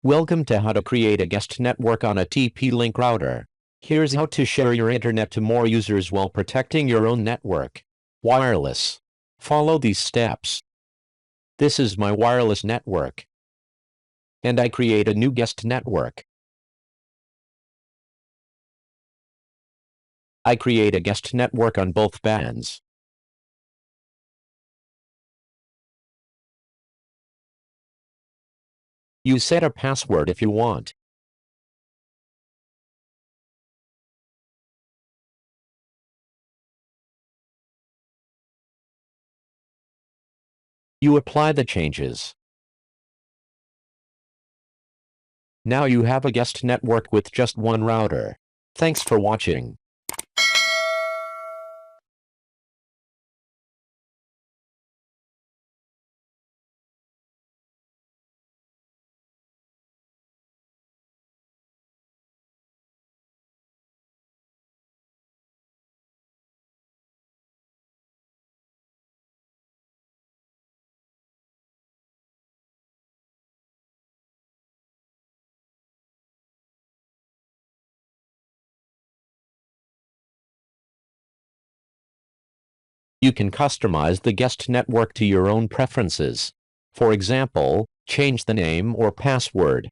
Welcome to how to create a guest network on a TP-Link router. Here's how to share your internet to more users while protecting your own network. Wireless. Follow these steps. This is my wireless network. And I create a new guest network. I create a guest network on both bands. You set a password if you want. You apply the changes. Now you have a guest network with just one router. Thanks for watching. You can customize the guest network to your own preferences. For example, change the name or password.